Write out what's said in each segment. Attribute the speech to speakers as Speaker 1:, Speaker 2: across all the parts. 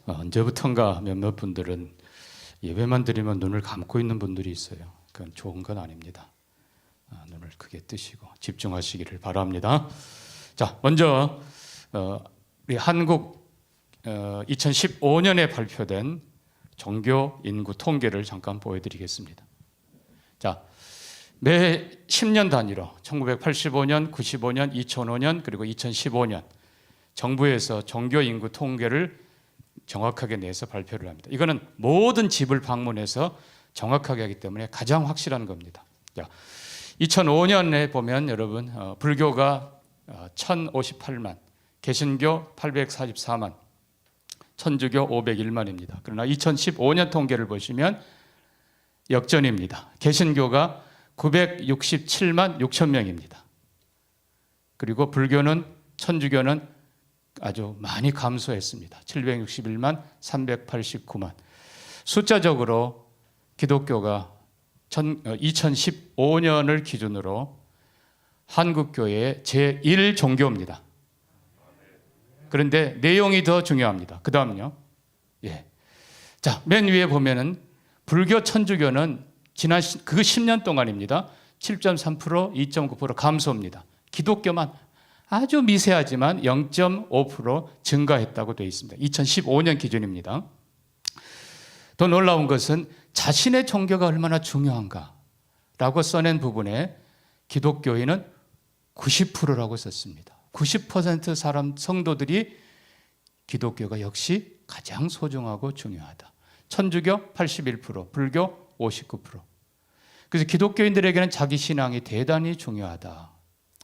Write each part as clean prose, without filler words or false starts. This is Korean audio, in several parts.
Speaker 1: 언제부턴가 몇몇 분들은 예배만 드리면 눈을 감고 있는 분들이 있어요. 그건 좋은 건 아닙니다. 눈을 크게 뜨시고 집중하시기를 바랍니다. 자, 먼저 우리 한국 2015년에 발표된 종교 인구 통계를 잠깐 보여드리겠습니다. 자, 매 10년 단위로 1985년, 95년, 2005년 그리고 2015년 정부에서 종교 인구 통계를 정확하게 내서 발표를 합니다. 이거는 모든 집을 방문해서 정확하게 하기 때문에 가장 확실한 겁니다. 자, 2005년에 보면 여러분 불교가 1058만, 개신교 844만, 천주교 501만입니다. 그러나 2015년 통계를 보시면 역전입니다. 개신교가 967만 6천 명입니다. 그리고 불교는, 천주교는 아주 많이 감소했습니다. 761만 389만. 숫자적으로 기독교가 2015년을 기준으로 한국교회의 제1종교입니다. 그런데 내용이 더 중요합니다. 그 다음요. 자, 맨 위에 보면은 불교, 천주교는 지난 그 10년 동안입니다. 7.3%, 2.9% 감소입니다. 기독교만 아주 미세하지만 0.5% 증가했다고 되어 있습니다. 2015년 기준입니다. 더 놀라운 것은 자신의 종교가 얼마나 중요한가라고 써낸 부분에 기독교인은 90%라고 썼습니다. 90% 성도들이 기독교가 역시 가장 소중하고 중요하다. 천주교 81%, 불교 59%. 그래서 기독교인들에게는 자기 신앙이 대단히 중요하다.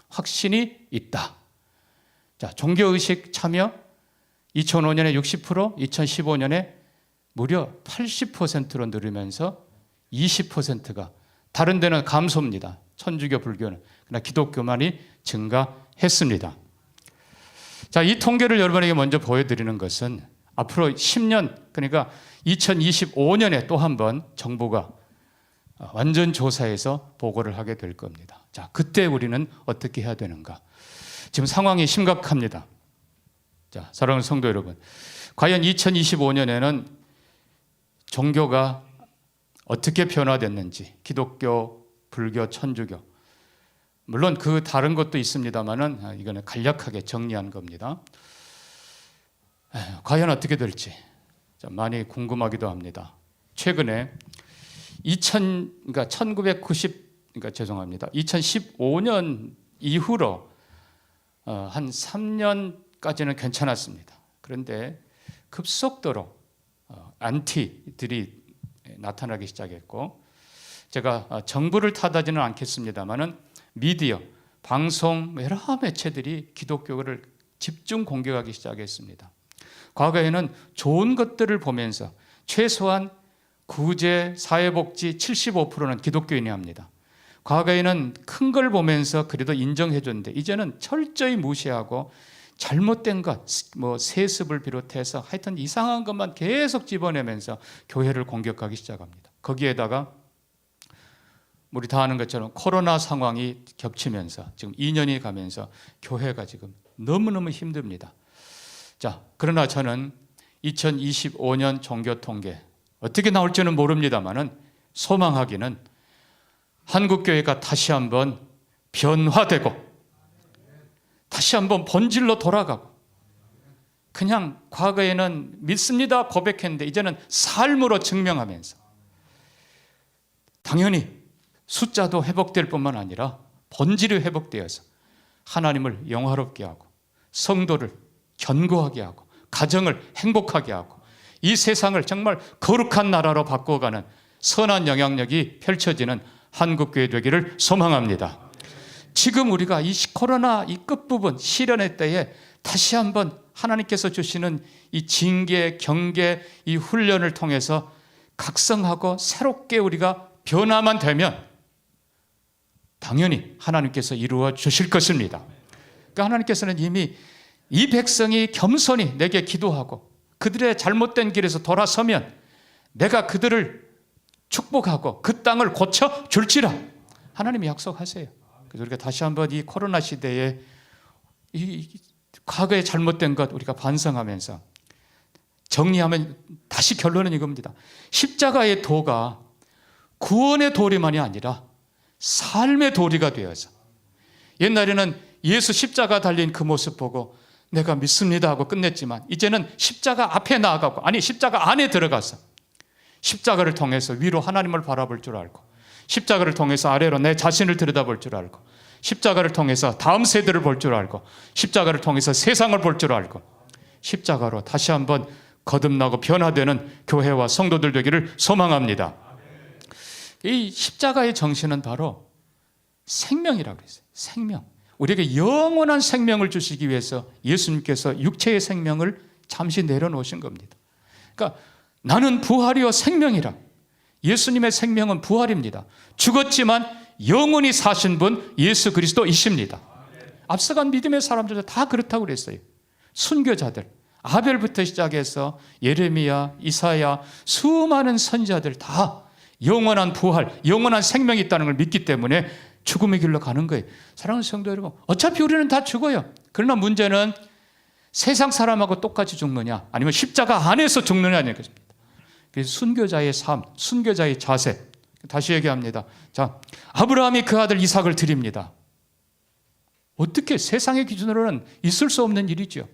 Speaker 1: 확신이 있다. 자, 종교의식 참여 2005년에 60%, 2015년에 무려 80%로 늘으면서 20%가 다른 데는 감소입니다. 천주교, 불교는. 그러나 기독교만이 증가했습니다. 자, 이 통계를 여러분에게 먼저 보여드리는 것은 앞으로 10년, 그러니까 2025년에 또 한 번 정부가 완전 조사해서 보고를 하게 될 겁니다. 자, 그때 우리는 어떻게 해야 되는가? 지금 상황이 심각합니다. 자, 사랑하는 성도 여러분, 과연 2025년에는 종교가 어떻게 변화됐는지, 기독교, 불교, 천주교, 물론 그 다른 것도 있습니다만은 이거는 간략하게 정리한 겁니다. 과연 어떻게 될지 많이 궁금하기도 합니다. 최근에 2015년 이후로 한 3년까지는 괜찮았습니다. 그런데 급속도로 안티들이 나타나기 시작했고, 제가 정부를 탓하지는 않겠습니다만은 미디어, 방송, 여러 매체들이 기독교를 집중 공격하기 시작했습니다. 과거에는 좋은 것들을 보면서 최소한 구제, 사회복지 75%는 기독교인이 합니다. 과거에는 큰 걸 보면서 그래도 인정해 줬는데 이제는 철저히 무시하고 잘못된 것, 세습을 비롯해서 하여튼 이상한 것만 계속 집어내면서 교회를 공격하기 시작합니다. 거기에다가 우리 다 아는 것처럼 코로나 상황이 겹치면서 지금 2년이 가면서 교회가 지금 너무너무 힘듭니다. 자, 그러나 저는 2025년 종교 통계 어떻게 나올지는 모릅니다만은 소망하기는 한국교회가 다시 한번 변화되고 다시 한번 본질로 돌아가고, 그냥 과거에는 믿습니다 고백했는데 이제는 삶으로 증명하면서 당연히 숫자도 회복될 뿐만 아니라 본질이 회복되어서 하나님을 영화롭게 하고 성도를 견고하게 하고 가정을 행복하게 하고 이 세상을 정말 거룩한 나라로 바꿔가는 선한 영향력이 펼쳐지는 한국교회 되기를 소망합니다. 지금 우리가 이 코로나 이 끝부분 시련의 때에 다시 한번 하나님께서 주시는 이 징계, 경계, 이 훈련을 통해서 각성하고 새롭게 우리가 변화만 되면 당연히 하나님께서 이루어 주실 것입니다. 그러니까 하나님께서는 이미 이 백성이 겸손히 내게 기도하고 그들의 잘못된 길에서 돌아서면 내가 그들을 축복하고 그 땅을 고쳐 줄지라 하나님이 약속하세요. 그래서 우리가 다시 한번 이 코로나 시대에 이 과거에 잘못된 것 우리가 반성하면서 정리하면 다시 결론은 이겁니다. 십자가의 도가 구원의 도리만이 아니라 삶의 도리가 되어서, 옛날에는 예수 십자가 달린 그 모습 보고 내가 믿습니다 하고 끝냈지만, 이제는 십자가 앞에 나아가고, 아니 십자가 안에 들어가서 십자가를 통해서 위로 하나님을 바라볼 줄 알고, 십자가를 통해서 아래로 내 자신을 들여다볼 줄 알고, 십자가를 통해서 다음 세대를 볼 줄 알고, 십자가를 통해서 세상을 볼 줄 알고, 십자가로 다시 한번 거듭나고 변화되는 교회와 성도들 되기를 소망합니다. 이 십자가의 정신은 바로 생명이라고 했어요. 생명. 우리에게 영원한 생명을 주시기 위해서 예수님께서 육체의 생명을 잠시 내려놓으신 겁니다. 그러니까 나는 부활이요 생명이라. 예수님의 생명은 부활입니다. 죽었지만 영원히 사신 분 예수 그리스도이십니다. 앞서간 믿음의 사람들도 다 그렇다고 그랬어요. 순교자들, 아벨부터 시작해서 예레미야, 이사야, 수많은 선지자들 다 영원한 부활, 영원한 생명이 있다는 걸 믿기 때문에 죽음의 길로 가는 거예요. 사랑하는 성도 여러분, 어차피 우리는 다 죽어요. 그러나 문제는 세상 사람하고 똑같이 죽느냐, 아니면 십자가 안에서 죽느냐는 것입니다. 그래서 순교자의 삶, 순교자의 자세. 다시 얘기합니다. 자, 아브라함이 그 아들 이삭을 드립니다. 어떻게 세상의 기준으로는 있을 수 없는 일이죠.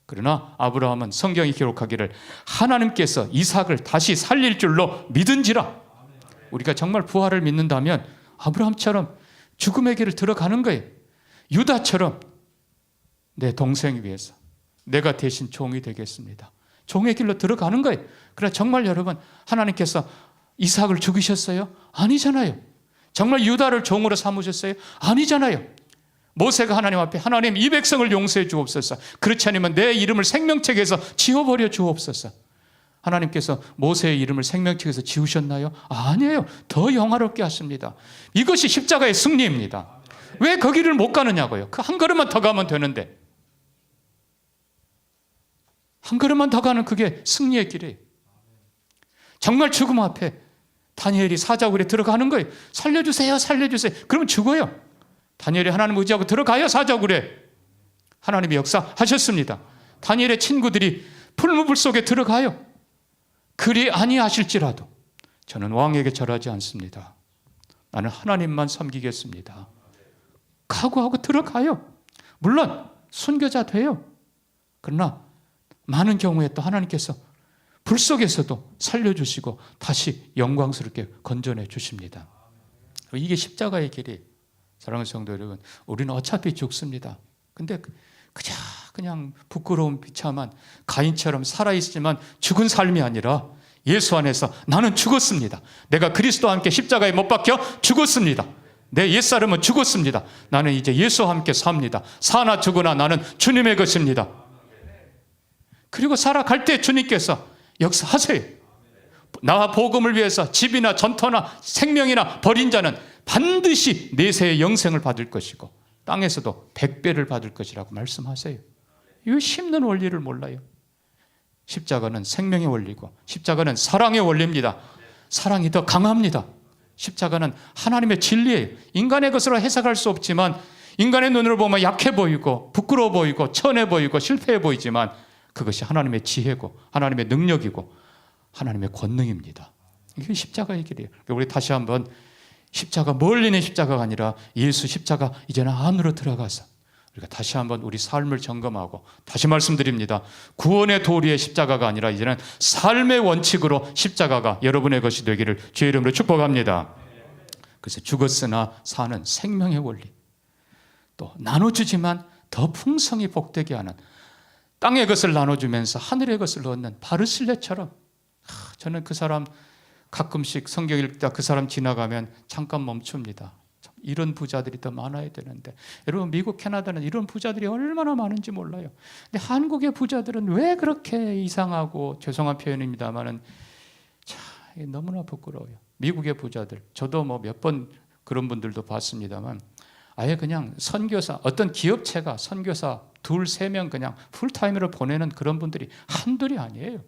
Speaker 1: 그러나 아브라함은 성경이 기록하기를 하나님께서 이삭을 다시 살릴 줄로 믿은지라. 우리가 정말 부활을 믿는다면 아브라함처럼 죽음의 길을 들어가는 거예요. 유다처럼 내 동생 위해서 내가 대신 종이 되겠습니다. 종의 길로 들어가는 거예요. 그러나 정말 여러분, 하나님께서 이삭을 죽이셨어요? 아니잖아요. 정말 유다를 종으로 삼으셨어요? 아니잖아요. 모세가 하나님 앞에 하나님 이 백성을 용서해 주옵소서. 그렇지 않으면 내 이름을 생명책에서 지워버려 주옵소서. 하나님께서 모세의 이름을 생명책에서 지우셨나요? 아니에요. 더 영화롭게 하십니다. 이것이 십자가의 승리입니다. 왜 거기를 못 가느냐고요. 그 한 걸음만 더 가면 되는데, 한 걸음만 더 가는 그게 승리의 길이에요. 정말 죽음 앞에 다니엘이 사자굴에 들어가는 거예요. 살려주세요, 살려주세요. 그러면 죽어요. 다니엘이 하나님 의지하고 들어가요. 사자굴에 하나님이 역사하셨습니다. 다니엘의 친구들이 풀무불 속에 들어가요. 그리 아니하실지라도 저는 왕에게 절하지 않습니다. 나는 하나님만 섬기겠습니다. 각오하고 들어가요. 물론 순교자 돼요. 그러나 많은 경우에 또 하나님께서 불 속에서도 살려주시고 다시 영광스럽게 건져내 주십니다. 이게 십자가의 길이. 사랑하는 성도 여러분, 우리는 어차피 죽습니다. 근데 그냥 부끄러운 비참한 가인처럼 살아있지만 죽은 삶이 아니라 예수 안에서 나는 죽었습니다. 내가 그리스도와 함께 십자가에 못 박혀 죽었습니다. 내 옛사람은 죽었습니다. 나는 이제 예수와 함께 삽니다. 사나 죽으나 나는 주님의 것입니다. 그리고 살아갈 때 주님께서 역사하세요. 나와 복음을 위해서 집이나 전터나 생명이나 버린 자는 반드시 내세의 영생을 받을 것이고 땅에서도 100배를 받을 것이라고 말씀하세요. 이 심는 원리를 몰라요. 십자가는 생명의 원리고 십자가는 사랑의 원리입니다. 사랑이 더 강합니다. 십자가는 하나님의 진리예요. 인간의 것으로 해석할 수 없지만, 인간의 눈으로 보면 약해 보이고 부끄러워 보이고 천해 보이고 실패해 보이지만, 그것이 하나님의 지혜고 하나님의 능력이고 하나님의 권능입니다. 이게 십자가의 길이에요. 우리 다시 한번 십자가, 멀리 있는 십자가가 아니라 예수 십자가 이제는 안으로 들어가서 우리가 다시 한번 우리 삶을 점검하고, 다시 말씀드립니다. 구원의 도리의 십자가가 아니라 이제는 삶의 원칙으로 십자가가 여러분의 것이 되기를 주의 이름으로 축복합니다. 그래서 죽었으나 사는 생명의 원리, 또 나눠주지만 더 풍성히 복되게 하는, 땅의 것을 나눠주면서 하늘의 것을 얻는 바르실레처럼, 저는 그 사람 가끔씩 성경 읽다 그 사람 지나가면 잠깐 멈춥니다. 이런 부자들이 더 많아야 되는데, 여러분 미국, 캐나다는 이런 부자들이 얼마나 많은지 몰라요. 근데 한국의 부자들은 왜 그렇게 이상하고, 죄송한 표현입니다만은 참 너무나 부끄러워요. 미국의 부자들, 저도 뭐 몇 번 그런 분들도 봤습니다만, 아예 그냥 선교사, 어떤 기업체가 선교사 2, 3명 그냥 풀타임으로 보내는 그런 분들이 한둘이 아니에요.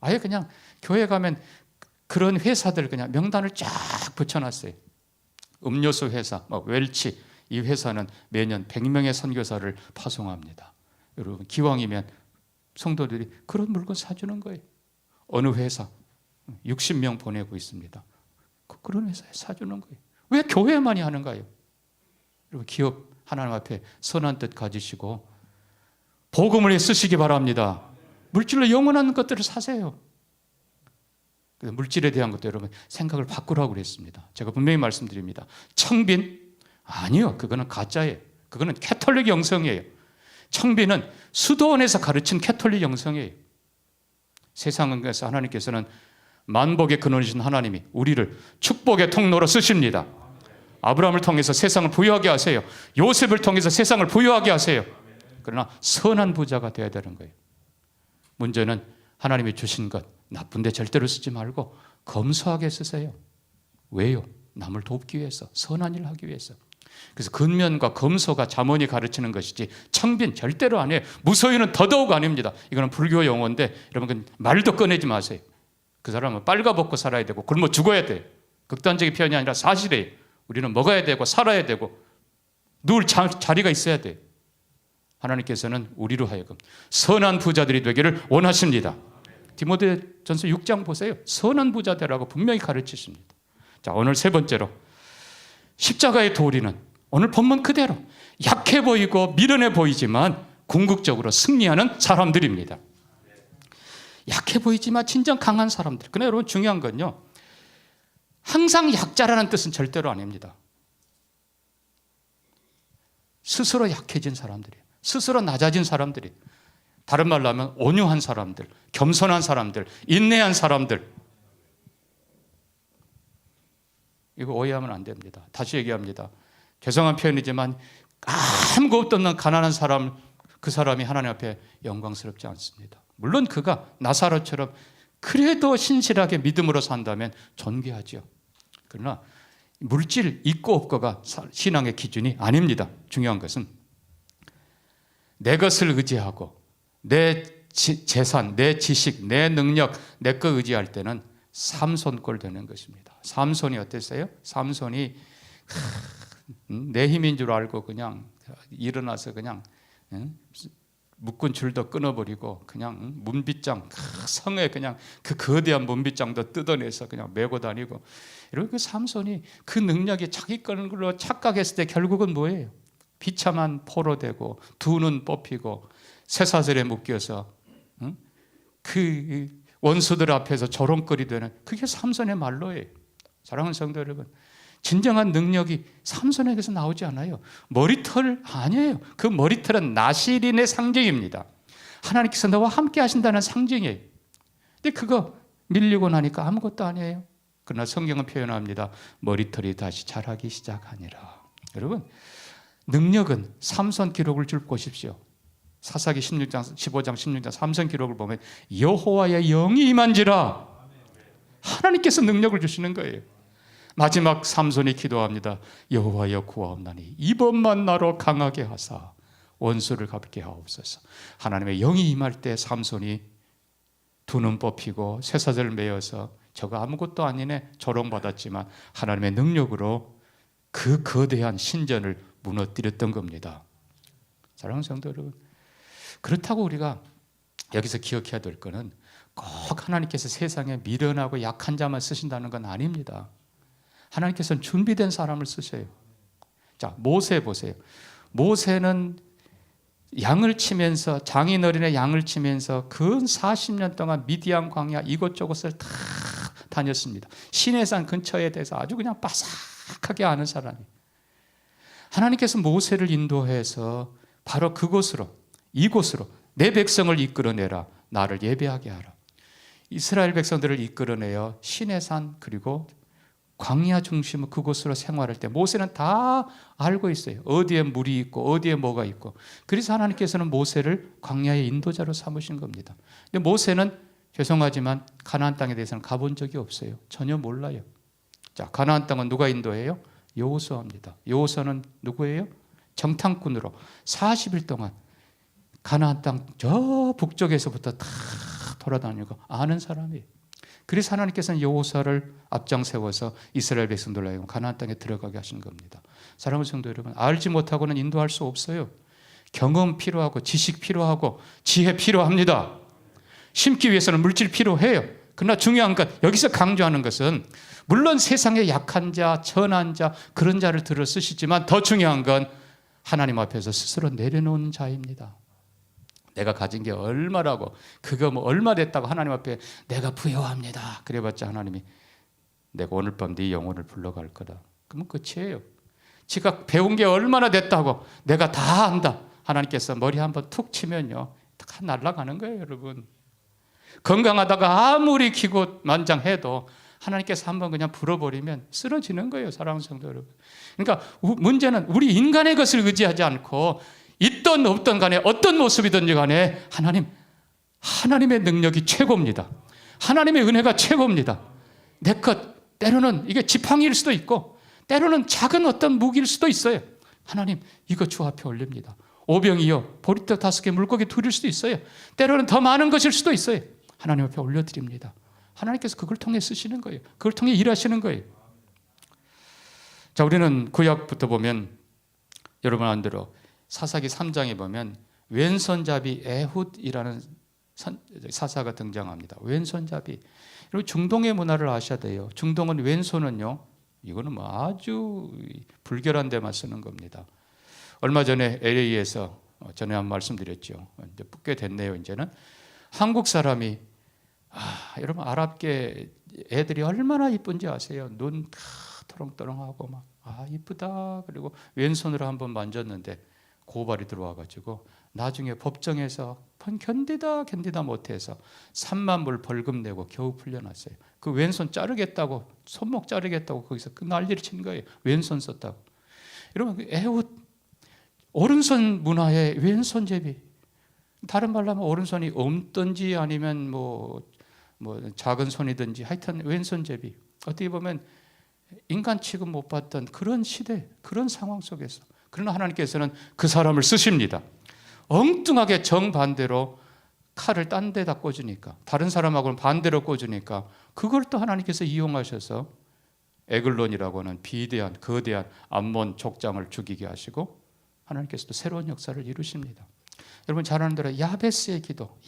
Speaker 1: 아예 그냥 교회 가면 그런 회사들 그냥 명단을 쫙 붙여놨어요. 음료수 회사, 웰치, 이 회사는 매년 100명의 선교사를 파송합니다. 여러분 기왕이면 성도들이 그런 물건 사주는 거예요. 어느 회사 60명 보내고 있습니다. 그런 회사에 사주는 거예요. 왜 교회만이 하는가요? 여러분, 기업 하나님 앞에 선한 뜻 가지시고 복음을 쓰시기 바랍니다. 물질로 영원한 것들을 사세요. 물질에 대한 것도 여러분 생각을 바꾸라고 그랬습니다. 제가 분명히 말씀드립니다. 청빈? 아니요. 그거는 가짜예요. 그거는 캐톨릭 영성이에요. 청빈은 수도원에서 가르친 캐톨릭 영성이에요. 세상에서 하나님께서는 만복의 근원이신 하나님이 우리를 축복의 통로로 쓰십니다. 아브라함을 통해서 세상을 부유하게 하세요. 요셉을 통해서 세상을 부유하게 하세요. 그러나 선한 부자가 되어야 되는 거예요. 문제는 하나님이 주신 것 나쁜 데 절대로 쓰지 말고 검소하게 쓰세요. 왜요? 남을 돕기 위해서, 선한 일을 하기 위해서. 그래서 근면과 검소가 잠언이 가르치는 것이지 청빈 절대로 아니에요. 무소유는 더더욱 아닙니다. 이거는 불교 용어인데 여러분 말도 꺼내지 마세요. 그 사람은 빨가벗고 살아야 되고 굶어 죽어야 돼요. 극단적인 표현이 아니라 사실이에요. 우리는 먹어야 되고 살아야 되고 늘 자리가 있어야 돼요. 하나님께서는 우리로 하여금 선한 부자들이 되기를 원하십니다. 디모데전서 6장 보세요. 선한 부자 되라고 분명히 가르치십니다. 자, 오늘 세 번째로 십자가의 도리는 오늘 본문 그대로 약해 보이고 미련해 보이지만 궁극적으로 승리하는 사람들입니다. 약해 보이지만 진정 강한 사람들. 그러나 여러분 중요한 건요, 항상 약자라는 뜻은 절대로 아닙니다. 스스로 약해진 사람들이에요. 스스로 낮아진 사람들이, 다른 말로 하면 온유한 사람들, 겸손한 사람들, 인내한 사람들. 이거 오해하면 안 됩니다. 다시 얘기합니다. 죄송한 표현이지만 아무것도 없는 가난한 사람, 그 사람이 하나님 앞에 영광스럽지 않습니다. 물론 그가 나사로처럼 그래도 신실하게 믿음으로 산다면 존귀하죠. 그러나 물질 있고 없고가 신앙의 기준이 아닙니다. 중요한 것은 내 것을 의지하고 내 재산, 내 지식, 내 능력, 내 거 의지할 때는 삼손꼴 되는 것입니다. 삼손이 어땠어요? 삼손이 내 힘인 줄 알고 그냥 일어나서 그냥 묶은 줄도 끊어버리고 그냥 문빗장, 성에 그냥 그 거대한 문빗장도 뜯어내서 그냥 메고 다니고, 이런 그 삼손이 그 능력이 자기 걸로 착각했을 때 결국은 뭐예요? 비참한 포로 되고 두 눈 뽑히고 쇠사슬에 묶여서 그 원수들 앞에서 조롱거리 되는, 그게 삼손의 말로예요. 사랑하는 성도 여러분, 진정한 능력이 삼손에게서 나오지 않아요. 머리털 아니에요. 그 머리털은 나실인의 상징입니다. 하나님께서 너와 함께 하신다는 상징이에요. 근데 그거 밀리고 나니까 아무것도 아니에요. 그러나 성경은 표현합니다. 머리털이 다시 자라기 시작하니라. 여러분, 능력은 삼손 기록을 줄 보십시오. 사사기 15장 16장 삼손 기록을 보면 여호와의 영이 임한지라, 하나님께서 능력을 주시는 거예요. 마지막 삼손이 기도합니다. 여호와여 구하옵나니 이번만 나로 강하게 하사 원수를 갚게 하옵소서. 하나님의 영이 임할 때 삼손이 두 눈 뽑히고 쇠사슬을 메어서 저거 아무것도 아니네 조롱받았지만 하나님의 능력으로 그 거대한 신전을 무너뜨렸던 겁니다. 사랑하는 성도 여러분, 그렇다고 우리가 여기서 기억해야 될 것은 꼭 하나님께서 세상에 미련하고 약한 자만 쓰신다는 건 아닙니다. 하나님께서는 준비된 사람을 쓰셔요. 자, 모세 보세요. 모세는 양을 치면서, 장인어린의 양을 치면서 근 40년 동안 미디안 광야 이곳저곳을 다 다녔습니다. 시내산 근처에 대해서 아주 그냥 바삭하게 아는 사람이. 하나님께서 모세를 인도해서 바로 그곳으로, 이곳으로 내 백성을 이끌어내라, 나를 예배하게 하라. 이스라엘 백성들을 이끌어내어 시내산 그리고 광야 중심의 그곳으로 생활할 때 모세는 다 알고 있어요. 어디에 물이 있고 어디에 뭐가 있고. 그래서 하나님께서는 모세를 광야의 인도자로 삼으신 겁니다. 근데 모세는 죄송하지만 가나안 땅에 대해서는 가본 적이 없어요. 전혀 몰라요. 자, 가나안 땅은 누가 인도해요? 여호수아입니다. 여호수아는 누구예요? 정탐꾼으로 40일 동안 가나안 땅 저 북쪽에서부터 다 돌아다니고 아는 사람이에요. 그래서 하나님께서는 여호수아를 앞장 세워서 이스라엘 백성들로 하여금 가나안 땅에 들어가게 하신 겁니다. 사랑하는 성도 여러분, 알지 못하고는 인도할 수 없어요. 경험 필요하고 지식 필요하고 지혜 필요합니다. 심기 위해서는 물질 필요해요. 그러나 중요한 것, 여기서 강조하는 것은 물론 세상에 약한 자, 천한 자, 그런 자를 들어 쓰시지만 더 중요한 건 하나님 앞에서 스스로 내려놓는 자입니다. 내가 가진 게 얼마라고, 그거 뭐 얼마 됐다고 하나님 앞에 내가 부여합니다. 그래봤자 하나님이 내가 오늘 밤 네 영혼을 불러갈 거다. 그러면 끝이에요. 지가 배운 게 얼마나 됐다고 내가 다 안다. 하나님께서 머리 한번 툭 치면요, 다 날아가는 거예요, 여러분. 건강하다가 아무리 기고만장해도 하나님께서 한번 그냥 불어버리면 쓰러지는 거예요, 사랑하는 성도 여러분. 그러니까 문제는 우리 인간의 것을 의지하지 않고 있던 없던 간에 어떤 모습이든지 간에 하나님의 능력이 최고입니다. 하나님의 은혜가 최고입니다. 내 것, 때로는 이게 지팡이일 수도 있고 때로는 작은 어떤 무기일 수도 있어요. 하나님, 이거 주 앞에 올립니다. 오병이어 보리떡 5개 물고기 2일 수도 있어요. 때로는 더 많은 것일 수도 있어요. 하나님 앞에 올려드립니다. 하나님께서 그걸 통해 쓰시는 거예요. 그걸 통해 일하시는 거예요. 자, 우리는 구약부터 보면 여러분 안대로 사사기 3장에 보면 왼손잡이 에훗이라는 사사가 등장합니다. 왼손잡이. 그리고 중동의 문화를 아셔야 돼요. 중동은 왼손은요, 이거는 뭐 아주 불결한 데만 쓰는 겁니다. 얼마 전에 LA에서 전에 한 말씀드렸죠. 이제 꽤 됐네요. 이제는 한국 사람이 여러분 아랍계 애들이 얼마나 이쁜지 아세요? 눈 토롱토롱하고 막 이쁘다. 그리고 왼손으로 한번 만졌는데 고발이 들어와가지고 나중에 법정에서 견디다 못해서 3만 불 벌금 내고 겨우 풀려났어요. 그 왼손 자르겠다고, 손목 자르겠다고 거기서 그 난리를 친 거예요. 왼손 썼다고. 여러분, 에훗, 오른손 문화의 왼손잡이. 다른 말로 하면 오른손이 없든지 아니면 뭐 작은 손이든지 하여튼 왼손잡이. 어떻게 보면 인간 취급 못 받던 그런 시대, 그런 상황 속에서. 그러나 하나님께서는 그 사람을 쓰십니다. 엉뚱하게 정반대로 칼을 딴 데다 꽂으니까, 다른 사람하고는 반대로 꽂으니까 그걸 또 하나님께서 이용하셔서 에글론이라고 하는 비대한 거대한 암몬 족장을 죽이게 하시고 하나님께서도 새로운 역사를 이루십니다. 여러분 잘 아는 대로 야베스의 기도,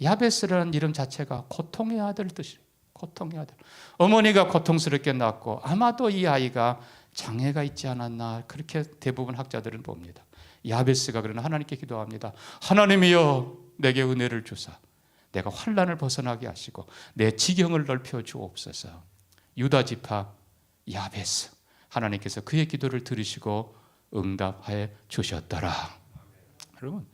Speaker 1: 야베스라는 이름 자체가 고통의 아들 뜻이에요. 고통의 아들. 어머니가 고통스럽게 낳고 아마도 이 아이가 장애가 있지 않았나, 그렇게 대부분 학자들은 봅니다. 야베스가 그러나 하나님께 기도합니다. 하나님이여, 내게 은혜를 주사 내가 환난을 벗어나게 하시고 내 지경을 넓혀 주옵소서. 유다 지파 야베스, 하나님께서 그의 기도를 들으시고 응답해 주셨더라. 여러분,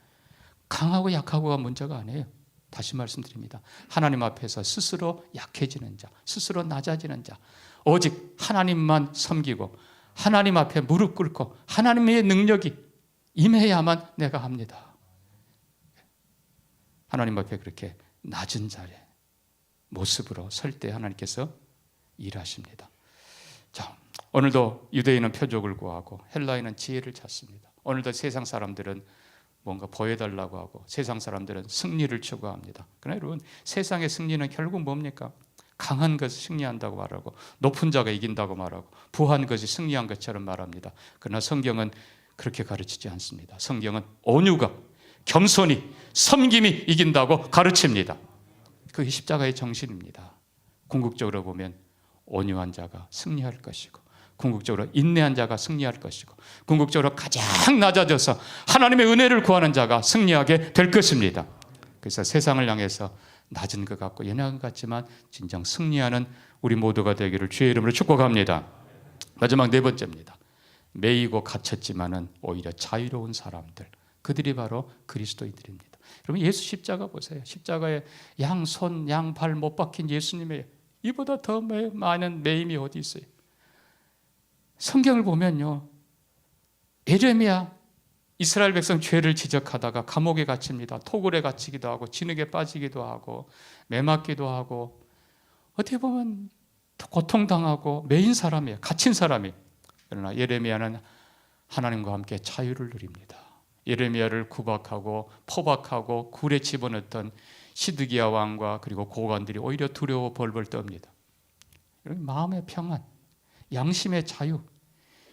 Speaker 1: 강하고 약하고가 문제가 아니에요. 다시 말씀드립니다. 하나님 앞에서 스스로 약해지는 자, 스스로 낮아지는 자, 오직 하나님만 섬기고 하나님 앞에 무릎 꿇고 하나님의 능력이 임해야만 내가 합니다. 하나님 앞에 그렇게 낮은 자의 모습으로 설 때 하나님께서 일하십니다. 자, 오늘도 유대인은 표적을 구하고 헬라인은 지혜를 찾습니다. 오늘도 세상 사람들은 뭔가 보여달라고 하고 세상 사람들은 승리를 추구합니다. 그러나 여러분, 세상의 승리는 결국 뭡니까? 강한 것이 승리한다고 말하고 높은 자가 이긴다고 말하고 부한 것이 승리한 것처럼 말합니다. 그러나 성경은 그렇게 가르치지 않습니다. 성경은 온유가, 겸손이, 섬김이 이긴다고 가르칩니다. 그게 십자가의 정신입니다. 궁극적으로 보면 온유한 자가 승리할 것이고 궁극적으로 인내한 자가 승리할 것이고 궁극적으로 가장 낮아져서 하나님의 은혜를 구하는 자가 승리하게 될 것입니다. 그래서 세상을 향해서 낮은 것 같고 연약한 것 같지만 진정 승리하는 우리 모두가 되기를 주의 이름으로 축복합니다. 마지막 네 번째입니다. 매이고 갇혔지만은 오히려 자유로운 사람들, 그들이 바로 그리스도인들입니다. 여러분, 예수 십자가 보세요. 십자가에 양손 양발 못 박힌 예수님의 이보다 더 많은 매임이 어디 있어요? 성경을 보면요, 예레미야 이스라엘 백성 죄를 지적하다가 감옥에 갇힙니다. 토굴에 갇히기도 하고 진흙에 빠지기도 하고 매 맞기도 하고 어떻게 보면 고통당하고 매인 사람이에요. 갇힌 사람이에요. 그러나 예레미야는 하나님과 함께 자유를 누립니다. 예레미야를 구박하고 포박하고 굴에 집어넣었던 시드기야 왕과 그리고 고관들이 오히려 두려워 벌벌 떱니다. 마음의 평안, 양심의 자유,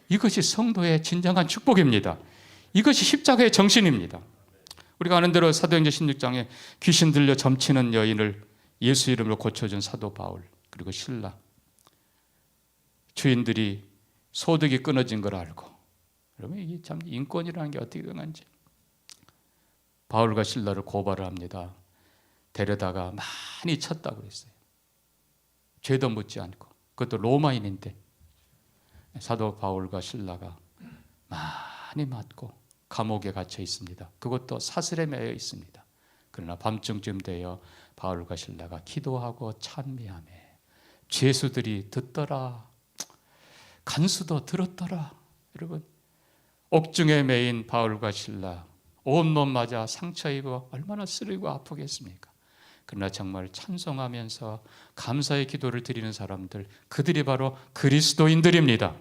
Speaker 1: 이것이 성도의 진정한 축복입니다. 이것이 십자가의 정신입니다. 우리가 아는 대로 사도행전 16장에 귀신 들려 점치는 여인을 예수 이름으로 고쳐준 사도 바울, 그리고 신라, 주인들이 소득이 끊어진 걸 알고, 여러분 이게 참 인권이라는 게 어떻게 강한지, 바울과 신라를 고발을 합니다. 데려다가 많이 쳤다고 그랬어요. 죄도 묻지 않고, 그것도 로마인인데 사도 바울과 신라가 많이 맞고 감옥에 갇혀 있습니다. 그것도 사슬에 매여 있습니다. 그러나 밤중쯤 되어 바울과 신라가 기도하고 찬미하며 죄수들이 듣더라, 간수도 들었더라. 여러분, 옥중에 매인 바울과 신라 온몸 맞아 상처 입어 얼마나 쓰리고 아프겠습니까? 그러나 정말 찬송하면서 감사의 기도를 드리는 사람들, 그들이 바로 그리스도인들입니다.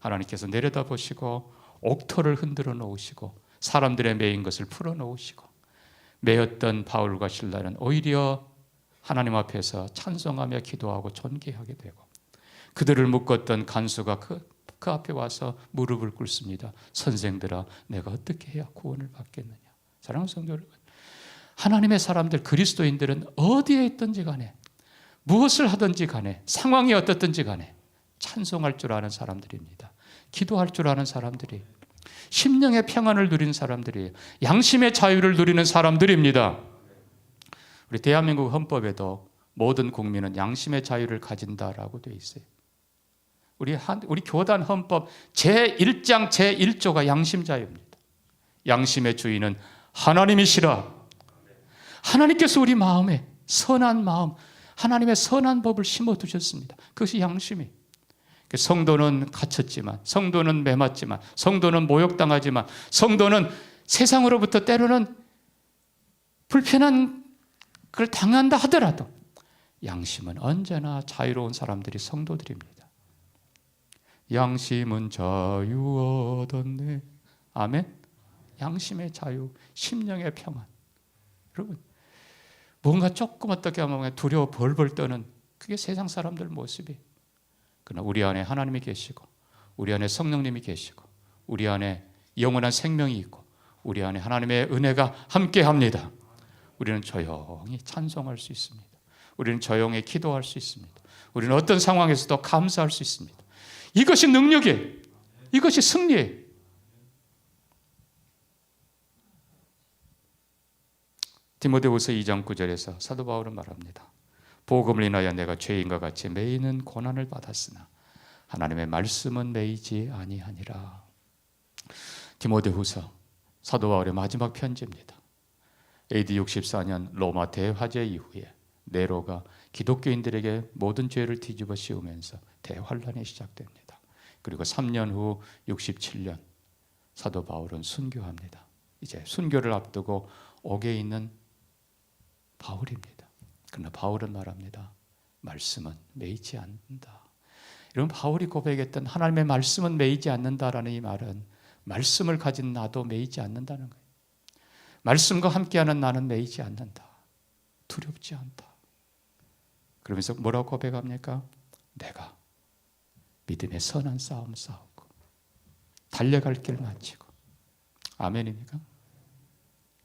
Speaker 1: 하나님께서 내려다보시고 옥토를 흔들어 놓으시고 사람들의 매인 것을 풀어 놓으시고, 매였던 바울과 신라는 오히려 하나님 앞에서 찬송하며 기도하고 존귀하게 되고, 그들을 묶었던 간수가 그 앞에 와서 무릎을 꿇습니다. 선생들아, 내가 어떻게 해야 구원을 받겠느냐. 사랑하는 성도 여러분, 하나님의 사람들, 그리스도인들은 어디에 있든지 간에, 무엇을 하든지 간에, 상황이 어떻든지 간에 찬송할 줄 아는 사람들입니다. 기도할 줄 아는 사람들이, 심령의 평안을 누리는 사람들이에요. 양심의 자유를 누리는 사람들입니다. 우리 대한민국 헌법에도 모든 국민은 양심의 자유를 가진다라고 되어 있어요. 우리 교단 헌법 제1장 제1조가 양심 자유입니다. 양심의 주인은 하나님이시라. 하나님께서 우리 마음에 선한 마음, 하나님의 선한 법을 심어두셨습니다. 그것이 양심이. 성도는 갇혔지만, 성도는 매맞지만, 성도는 모욕당하지만, 성도는 세상으로부터 때로는 불편한 걸 당한다 하더라도 양심은 언제나 자유로운 사람들이 성도들입니다. 양심은 자유 얻었네. 아멘. 양심의 자유, 심령의 평안. 여러분, 뭔가 조금 어떻게 하면 두려워 벌벌 떠는, 그게 세상 사람들 모습이. 그러나 우리 안에 하나님이 계시고, 우리 안에 성령님이 계시고, 우리 안에 영원한 생명이 있고, 우리 안에 하나님의 은혜가 함께합니다. 우리는 조용히 찬송할 수 있습니다. 우리는 조용히 기도할 수 있습니다. 우리는 어떤 상황에서도 감사할 수 있습니다. 이것이 능력이에요. 이것이 승리예요. 디모데후서 2장 9절에서 사도 바울은 말합니다. 복음을 인하여 내가 죄인과 같이 매이는 고난을 받았으나 하나님의 말씀은 매이지 아니하니라. 디모데후서 사도 바울의 마지막 편지입니다. AD 64년 로마 대화재 이후에 네로가 기독교인들에게 모든 죄를 뒤집어 씌우면서 대환란이 시작됩니다. 그리고 3년 후 67년 사도 바울은 순교합니다. 이제 순교를 앞두고 옥에 있는 바울입니다. 그러나 바울은 말합니다. 말씀은 매이지 않는다. 이런 바울이 고백했던 하나님의 말씀은 매이지 않는다라는 이 말은 말씀을 가진 나도 매이지 않는다는 거예요. 말씀과 함께하는 나는 매이지 않는다. 두렵지 않다. 그러면서 뭐라고 고백합니까? 내가 믿음의 선한 싸움 싸우고 달려갈 길 마치고, 아멘입니까?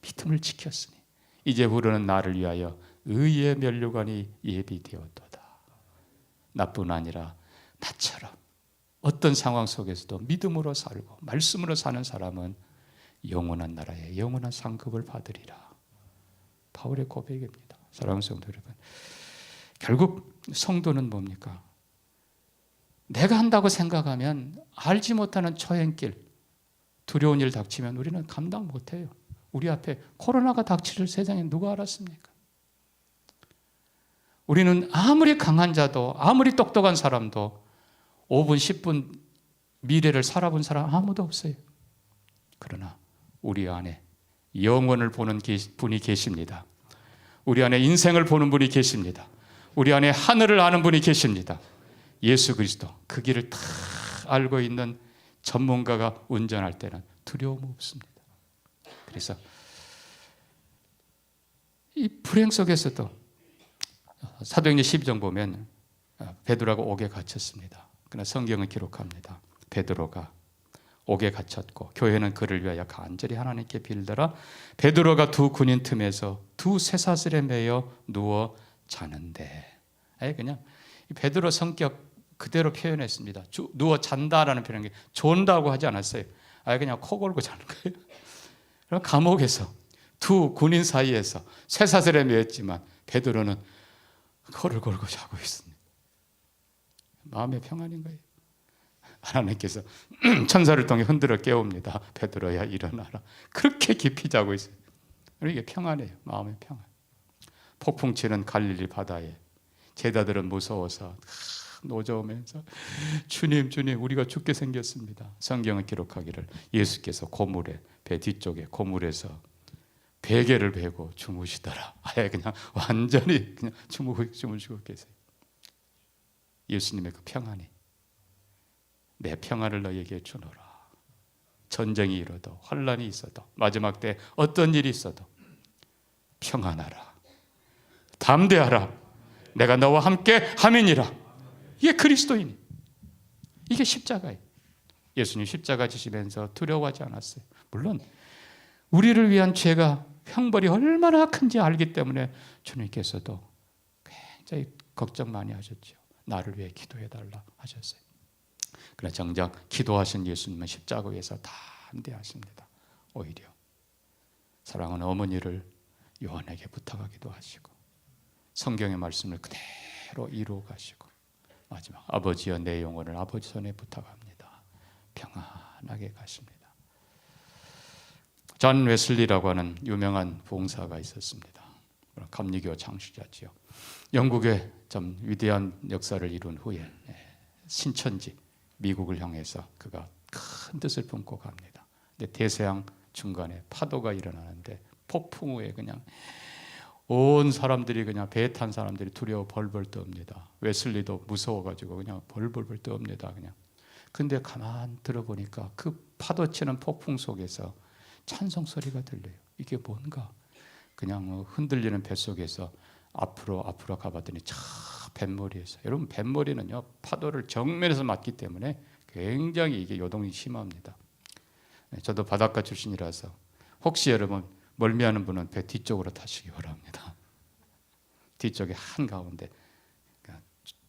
Speaker 1: 믿음을 지켰으니 이제 후로는 나를 위하여 의의 면류관이 예비되었도다. 나뿐 아니라 나처럼 어떤 상황 속에서도 믿음으로 살고 말씀으로 사는 사람은 영원한 나라의 영원한 상급을 받으리라. 바울의 고백입니다. 사랑하는 성도 여러분, 결국 성도는 뭡니까? 내가 한다고 생각하면 알지 못하는 초행길, 두려운 일 닥치면 우리는 감당 못해요. 우리 앞에 코로나가 닥칠 세상에 누가 알았습니까? 우리는 아무리 강한 자도, 아무리 똑똑한 사람도 5분, 10분 미래를 살아본 사람 아무도 없어요. 그러나 우리 안에 영원을 보는 분이 계십니다. 우리 안에 인생을 보는 분이 계십니다. 우리 안에 하늘을 아는 분이 계십니다. 예수 그리스도, 그 길을 다 알고 있는 전문가가 운전할 때는 두려움 없습니다. 그래서 이 불행 속에서도 사도행전 12장 보면 베드로가 옥에 갇혔습니다. 그러나 성경은 기록합니다. 베드로가 옥에 갇혔고 교회는 그를 위하여 간절히 하나님께 빌더라. 베드로가 두 군인 틈에서 두 쇠사슬에 매여 누워 자는데, 그냥 베드로 성격 그대로 표현했습니다. 누워 잔다라는 표현이 존다고 하지 않았어요. 그냥 코 골고 자는 거예요. 그럼 감옥에서 두 군인 사이에서 쇠사슬에 매였지만 베드로는 코를 골고 자고 있습니다. 마음의 평안인 거예요. 하나님께서 천사를 통해 흔들어 깨웁니다. 베드로야 일어나라. 그렇게 깊이 자고 있어요. 이게 평안해요. 마음의 평안. 폭풍 치는 갈릴리 바다에 제자들은 무서워서 노저으면서 주님 우리가 죽게 생겼습니다. 성경은 기록하기를 예수께서 고물에, 배 뒤쪽에 고물에서 베개를 베고 주무시더라. 그냥 완전히 그냥 주무시고 계세요. 예수님의 그 평안이 내 평안을 너에게 주노라. 전쟁이 일어도 환란이 있어도 마지막 때 어떤 일이 있어도 평안하라. 담대하라. 내가 너와 함께 함이니라. 이게 그리스도인이. 이게 십자가예요. 예수님 십자가 지시면서 두려워하지 않았어요. 물론 우리를 위한 죄가 형벌이 얼마나 큰지 알기 때문에 주님께서도 굉장히 걱정 많이 하셨죠. 나를 위해 기도해달라 하셨어요. 그러나 정작 기도하신 예수님은 십자가 위에서 담대하십니다. 오히려 사랑하는 어머니를 요한에게 부탁하기도 하시고 성경의 말씀을 그대로 이루어 가시고 마지막 아버지여 내 영혼을 아버지 손에 부탁합니다. 평안하게 가십니다. 존 웨슬리라고 하는 유명한 봉사가 있었습니다. 감리교 창시자지요. 영국의 좀 위대한 역사를 이룬 후에 신천지 미국을 향해서 그가 큰 뜻을 품고 갑니다. 근데 대서양 중간에 파도가 일어나는데 폭풍 후에 그냥 온 사람들이 그냥 배에 탄 사람들이 두려워 벌벌 떱니다. 웨슬리도 무서워가지고 그냥 벌벌 떱니다. 그냥. 근데 가만 들어보니까 그 파도치는 폭풍 속에서 찬송 소리가 들려요. 이게 뭔가? 그냥 흔들리는 뱃속에서 앞으로 가봤더니 저 뱃머리에서, 여러분 뱃머리는요 파도를 정면에서 맞기 때문에 굉장히 이게 요동이 심합니다. 저도 바닷가 출신이라서 혹시 여러분 멀미하는 분은 배 뒤쪽으로 타시기 바랍니다. 뒤쪽에 한가운데,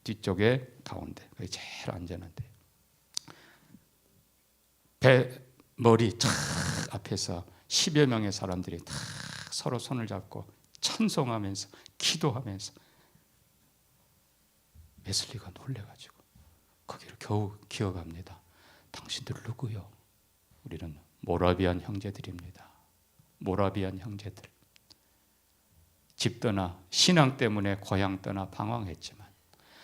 Speaker 1: 뒤쪽에 가운데, 그게 제일 안전한데 배 머리 쫙 앞에서 10여 명의 사람들이 다 서로 손을 잡고 찬송하면서 기도하면서 웨슬리가 놀래가지고 거기를 겨우 기어갑니다. 당신들 누구요? 우리는 모라비안 형제들입니다. 모라비안 형제들. 집 떠나 신앙 때문에 고향 떠나 방황했지만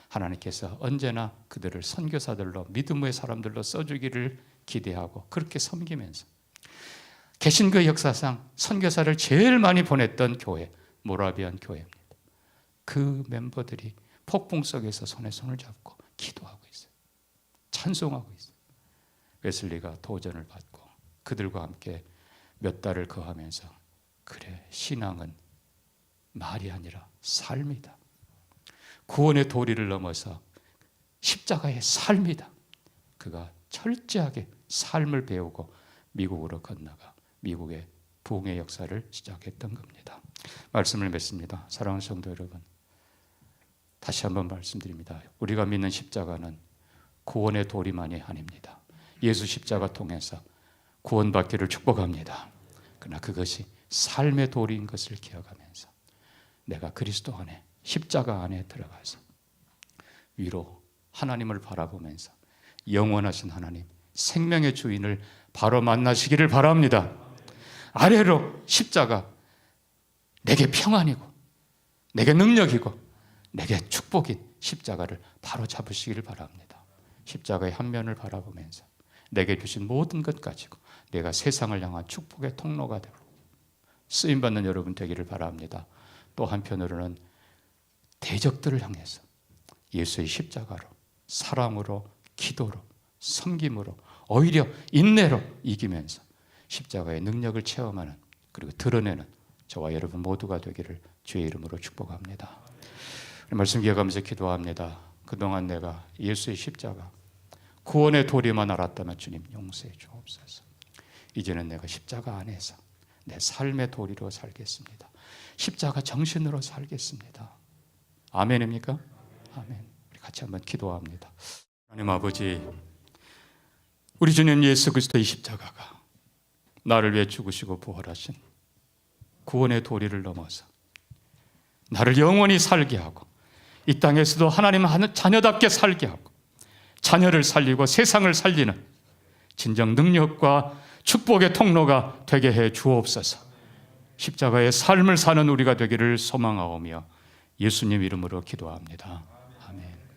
Speaker 1: 하나님께서 언제나 그들을 선교사들로 믿음의 사람들로 써주기를 기대하고 그렇게 섬기면서 개신교 역사상 선교사를 제일 많이 보냈던 교회, 모라비안 교회입니다. 그 멤버들이 폭풍 속에서 손에 손을 잡고 기도하고 있어요. 찬송하고 있어요. 웨슬리가 도전을 받고 그들과 함께 몇 달을 거하면서 그래, 신앙은 말이 아니라 삶이다. 구원의 도리를 넘어서 십자가의 삶이다. 그가 철저하게 삶을 배우고 미국으로 건너가 미국의 부흥의 역사를 시작했던 겁니다. 말씀을 맺습니다. 사랑하는 성도 여러분, 다시 한번 말씀드립니다. 우리가 믿는 십자가는 구원의 도리만이 아닙니다. 예수 십자가 통해서 구원받기를 축복합니다. 그러나 그것이 삶의 도리인 것을 기억하면서 내가 그리스도 안에, 십자가 안에 들어가서 위로 하나님을 바라보면서 영원하신 하나님, 생명의 주인을 바로 만나시기를 바랍니다. 아래로 십자가, 내게 평안이고 내게 능력이고 내게 축복인 십자가를 바로 잡으시기를 바랍니다. 십자가의 한 면을 바라보면서 내게 주신 모든 것 가지고 내가 세상을 향한 축복의 통로가 되고 쓰임받는 여러분 되기를 바랍니다. 또 한편으로는 대적들을 향해서 예수의 십자가로, 사랑으로, 기도로, 섬김으로, 오히려 인내로 이기면서 십자가의 능력을 체험하는, 그리고 드러내는 저와 여러분 모두가 되기를 주의 이름으로 축복합니다. 말씀 기억하면서 기도합니다. 그동안 내가 예수의 십자가, 구원의 도리만 알았다면 주님 용서해 주옵소서. 이제는 내가 십자가 안에서 내 삶의 도리로 살겠습니다. 십자가 정신으로 살겠습니다. 아멘입니까? 아멘. 우리 같이 한번 기도합니다. 하나님 아버지, 우리 주님 예수 그리스도의 십자가가 나를 위해 죽으시고 부활하신 구원의 도리를 넘어서 나를 영원히 살게 하고 이 땅에서도 하나님 자녀답게 살게 하고 자녀를 살리고 세상을 살리는 진정 능력과 축복의 통로가 되게 해 주옵소서. 십자가의 삶을 사는 우리가 되기를 소망하오며 예수님 이름으로 기도합니다.